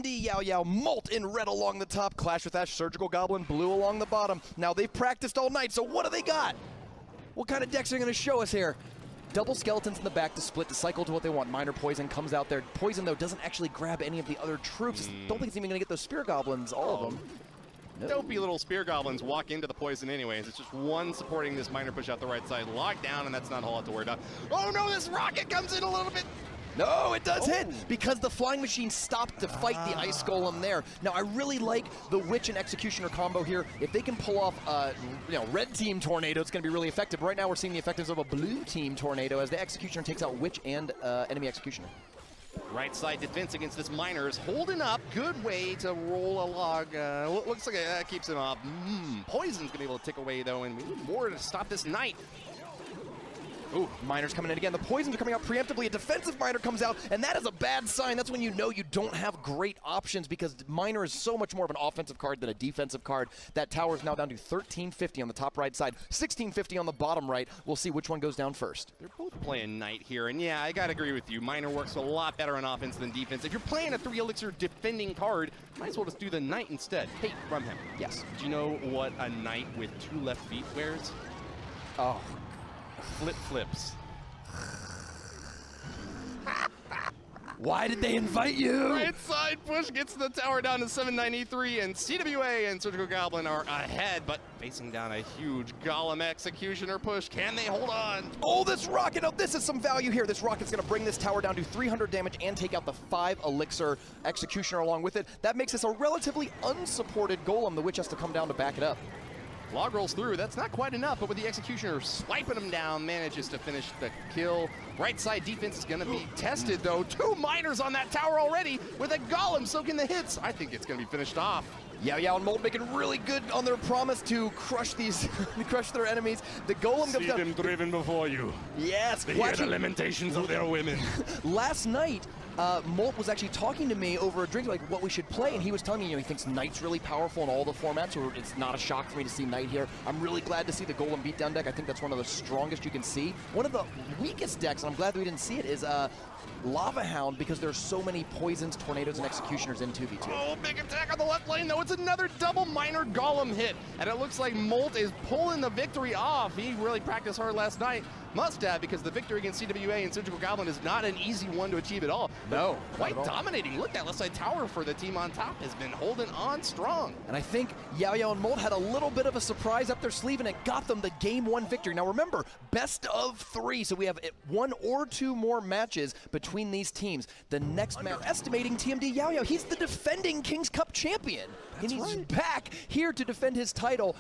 TMD YaoYao Molt in red along the top. Clash with Ash, Surgical Goblin, blue along the bottom. Now they've practiced all night, so what do they got? What kind of decks are they going to show us here? Double skeletons in the back to split, to cycle to what they want. Minor Poison comes out there. Poison, though, doesn't actually grab any of the other troops. Don't think it's even going to get those Spear Goblins, all of them. No. Dopey little Spear Goblins walk into the Poison anyways. It's just one supporting this Minor push out the right side. Locked down, and that's not a whole lot to worry about. Oh no, this rocket comes in a little bit. No, it does hit, because the Flying Machine stopped to fight the Ice Golem there. Now, I really like the Witch and Executioner combo here. If they can pull off Red Team Tornado, it's going to be really effective. But right now, we're seeing the effectiveness of a Blue Team Tornado as the Executioner takes out Witch and enemy Executioner. Right side defense against this Miner is holding up. Good way to roll a log. Looks like that keeps him up. Poison's going to be able to tick away, though, and we need more to stop this Knight. Ooh, Miner's coming in again. The Poisons are coming out preemptively. A defensive Miner comes out, and that is a bad sign. That's when you know you don't have great options, because Miner is so much more of an offensive card than a defensive card. That tower is now down to 1350 on the top right side, 1650 on the bottom right. We'll see which one goes down first. They're both playing Knight here, and yeah, I gotta agree with you. Miner works a lot better on offense than defense. If you're playing a 3-elixir defending card, might as well just do the Knight instead. Hey, Rumham. Yes. Do you know what a Knight with 2 left feet wears? Oh. Flip-flips. Why did they invite you? Right side push gets the tower down to 793, and CWA and Surgical Goblin are ahead, but facing down a huge Golem Executioner push. Can they hold on? Oh, this rocket! Oh, this is some value here. This rocket's going to bring this tower down to 300 damage and take out the 5-elixir Executioner along with it. That makes this a relatively unsupported Golem. The Witch has to come down to back it up. Log rolls through. That's not quite enough, but with the Executioner swiping him down, manages to finish the kill. Right side defense is going to be tested, though. 2 Miners on that tower already with a Golem soaking the hits. I think it's going to be finished off. YaoYao and Molt making really good on their promise to crush these, crush their enemies. The Golem comes down. See them driven before you. Yes. They hear the lamentations of their women. Last night, Molt was actually talking to me over a drink, like what we should play, and he was telling me, he thinks Knight's really powerful in all the formats, so it's not a shock for me to see Knight here. I'm really glad to see the Golem beatdown deck. I think that's one of the strongest you can see. One of the weakest decks, and I'm glad that we didn't see it, is Lava Hound, because there's so many Poisons, Tornadoes, and Executioners in 2v2. Oh, big attack on the left lane, though. It's another double Miner Golem hit, and it looks like Molt is pulling the victory off. He really practiced hard last night. Must have, because the victory against CWA and Surgical Goblin is not an easy one to achieve at all. No, quite dominating. Look, that left side tower for the team on top has been holding on strong. And I think YaoYao and Molt had a little bit of a surprise up their sleeve, and it got them the Game 1 victory. Now remember, best of 3, so we have 1 or 2 more matches between these teams. The next match, estimating TMD YaoYao, he's the defending King's Cup champion. And he's back here to defend his title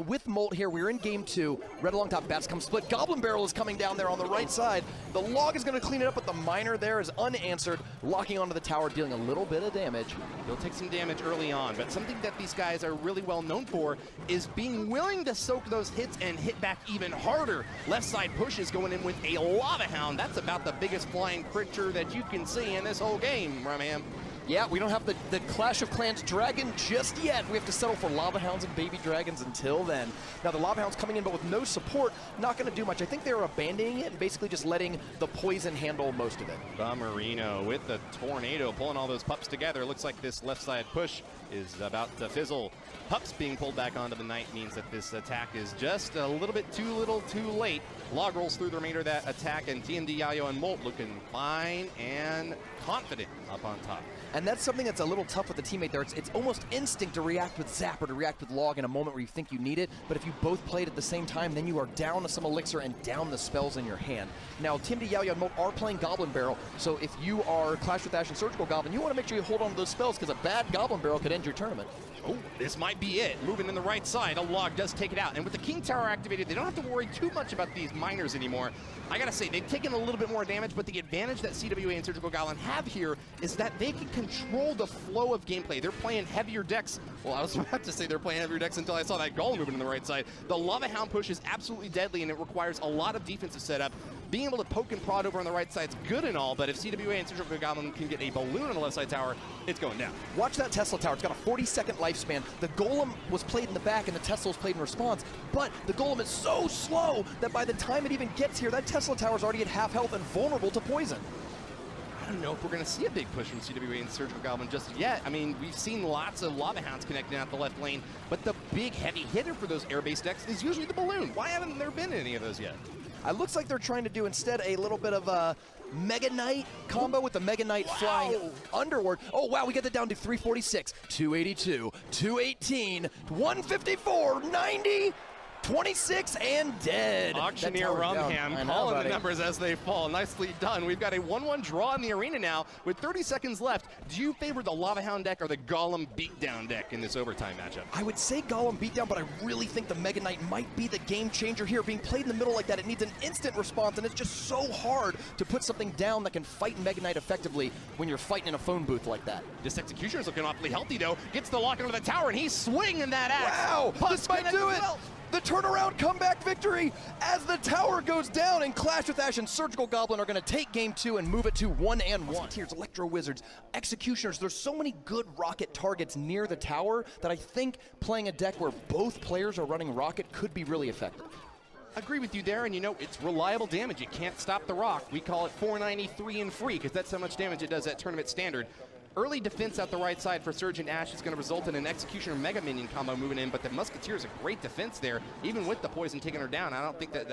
with Molt here. We're in Game 2. Red along top, bats come split. Goblin Barrel is coming down there on the right side. The log is going to clean it up, but the Miner there is unanswered, locking onto the tower, dealing a little bit of damage. He'll take some damage early on, but something that these guys are really well known for is being willing to soak those hits and hit back even harder. Left side push is going in with a Lava Hound. That's about the biggest flying creature that you can see in this whole game, Rumham. Yeah, we don't have the Clash of Clans dragon just yet. We have to settle for Lava Hounds and Baby Dragons until then. Now the Lava Hounds coming in, but with no support, not going to do much. I think they were abandoning it and basically just letting the Poison handle most of it. The Marino with the Tornado pulling all those pups together. Looks like this left side push is about to fizzle. Pups being pulled back onto the Knight means that this attack is just a little bit too little too late. Log rolls through the remainder of that attack, and TMD YaoYao and Molt looking fine and confident up on top. And that's something that's a little tough with the teammate there. It's almost instinct to react with Zap or to react with Log in a moment where you think you need it, but if you both play it at the same time, then you are down to some elixir and down the spells in your hand. Now, TMD YaoYao and Molt are playing Goblin Barrel, so if you are Clash with Ash and Surgical Goblin, you want to make sure you hold on to those spells, because a bad Goblin Barrel could end your tournament. Oh, this might be it. Moving in the right side, a log does take it out. And with the King Tower activated, they don't have to worry too much about these Miners anymore. I gotta say, they've taken a little bit more damage, but the advantage that CWA and Surgical Goblin have here is that they can control the flow of gameplay. They're playing heavier decks. Well, I was about to say they're playing heavier decks until I saw that Golem moving in the right side. The Lava Hound push is absolutely deadly, and it requires a lot of defensive setup. Being able to poke and prod over on the right side is good and all, but if CWA and Surgical Goblin can get a balloon on the left side tower, it's going down. Watch that Tesla tower. It's got a 40-second lifespan. The Golem was played in the back, and the Tesla was played in response, but the Golem is so slow that by the time it even gets here, that Tesla tower is already at half health and vulnerable to poison. I don't know if we're going to see a big push from CWA and Surgical Goblin just yet. I mean, we've seen lots of Lava Hounds connecting out the left lane, but the big heavy hitter for those air-based decks is usually the Balloon. Why haven't there been any of those yet? It looks like they're trying to do instead a little bit of a Mega Knight combo with the Mega Knight flying underward. Oh, wow, we get that down to 346, 282, 218, 154, 90, 26, and dead. Auctioneer Rumham calling the numbers as they fall. Nicely done. We've got a 1-1 draw in the arena now with 30 seconds left. Do you favor the Lava Hound deck or the Golem Beatdown deck in this overtime matchup? I would say Golem Beatdown, but I really think the Mega Knight might be the game changer here. Being played in the middle like that, it needs an instant response, and it's just so hard to put something down that can fight Mega Knight effectively when you're fighting in a phone booth like that. This Executioner is looking awfully healthy, though. Gets the lock into the tower, and he's swinging that axe. Wow, this might do it. The turnaround comeback victory as the tower goes down, and Clash with Ash and Surgical Goblin are going to take game 2 and move it to 1-1. Musketeers, Electro Wizards, Executioners, there's so many good rocket targets near the tower that I think playing a deck where both players are running rocket could be really effective. Agree with you there, and you know, it's reliable damage. You can't stop the rock. We call it 493 and free because that's how much damage it does at tournament standard. Early defense out the right side for Surge and Ash is going to result in an Executioner Mega Minion combo moving in, but the Musketeer is a great defense there, even with the poison taking her down. I don't think that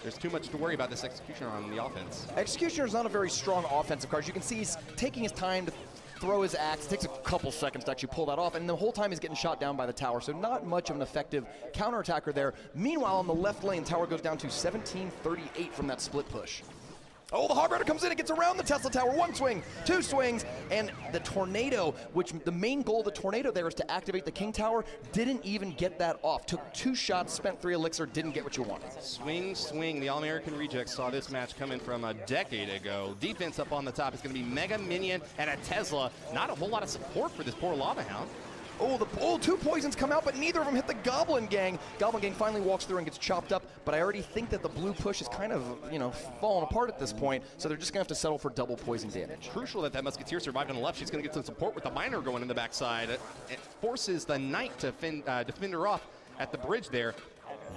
there's too much to worry about this Executioner on the offense. Executioner is not a very strong offensive card. You can see he's taking his time to throw his axe. It takes a couple seconds to actually pull that off, and the whole time he's getting shot down by the tower, so not much of an effective counterattacker there. Meanwhile, on the left lane, tower goes down to 1738 from that split push. Oh, the Hog Rider comes in and gets around the Tesla Tower. 1 swing, 2 swings, and the Tornado, which the main goal of the Tornado there is to activate the King Tower, didn't even get that off. Took 2 shots, spent 3 elixir, didn't get what you wanted. Swing, swing. The All-American Rejects saw this match coming from a decade ago. Defense up on the top is going to be Mega Minion and a Tesla. Not a whole lot of support for this poor Lava Hound. Oh, 2 poisons come out, but neither of them hit the Goblin Gang. Goblin Gang finally walks through and gets chopped up, but I already think that the blue push is kind of, falling apart at this point, so they're just going to have to settle for double poison damage. Crucial that Musketeer survived on the left. She's going to get some support with the Miner going in the backside. It forces the Knight to defend her off at the bridge there.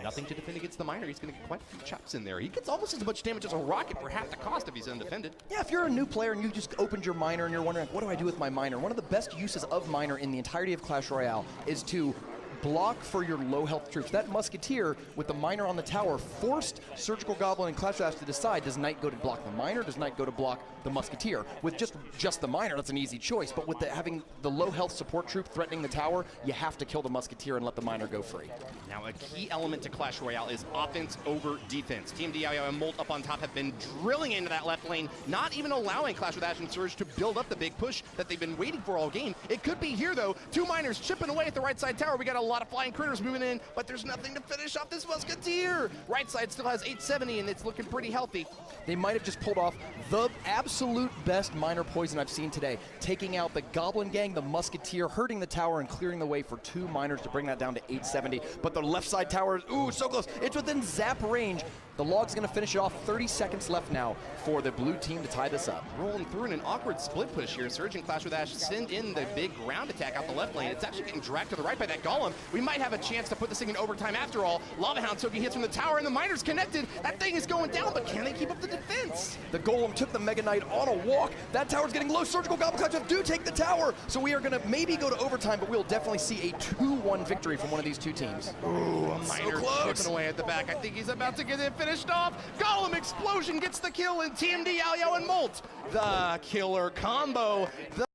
Nothing to defend against the Miner. He's going to get quite a few chops in there. He gets almost as much damage as a Rocket for half the cost if he's undefended. Yeah, if you're a new player and you just opened your Miner and you're wondering, what do I do with my Miner? One of the best uses of Miner in the entirety of Clash Royale is to block for your low health troops. That Musketeer with the Miner on the tower forced Surgical Goblin and Clash of Ash to decide, does Knight go to block the Miner, does Knight go to block the Musketeer? With just the Miner, that's an easy choice, but with having the low health support troop threatening the tower, you have to kill the Musketeer and let the Miner go free. Now a key element to Clash Royale is offense over defense. TMD YaoYao Molt up on top have been drilling into that left lane, not even allowing Clash with Ash and Surge to build up the big push that they've been waiting for all game. It could be here though. 2 Miners chipping away at the right side tower. We got a lot of flying critters moving in, but there's nothing to finish off this Musketeer. Right side still has 870 and it's looking pretty healthy. They might have just pulled off the absolute best Miner poison I've seen today, taking out the Goblin Gang, the Musketeer, hurting the tower and clearing the way for 2 Miners to bring that down to 870. But the left side tower is, ooh, so close. It's within zap range. The Log's going to finish it off. 30 seconds left now for the blue team to tie this up. Rolling through in an awkward split push here. Surge and Clash with Ash send in the big ground attack out the left lane. It's actually getting dragged to the right by that Golem. We might have a chance to put this thing in overtime after all. Lava Hound soaking hits from the tower and the Miner's connected. That thing is going down, but can they keep up the defense? The Golem took the Mega Knight on a walk. That tower's getting low. Surgical Goblin Clash do take the tower. So we are going to maybe go to overtime, but we'll definitely see a 2-1 victory from one of these 2 teams. Ooh, a Miner chipping away at the back. I think he's about to get it finished off. Golem Explosion gets the kill, and TMD YaoYao Molt, the killer combo. The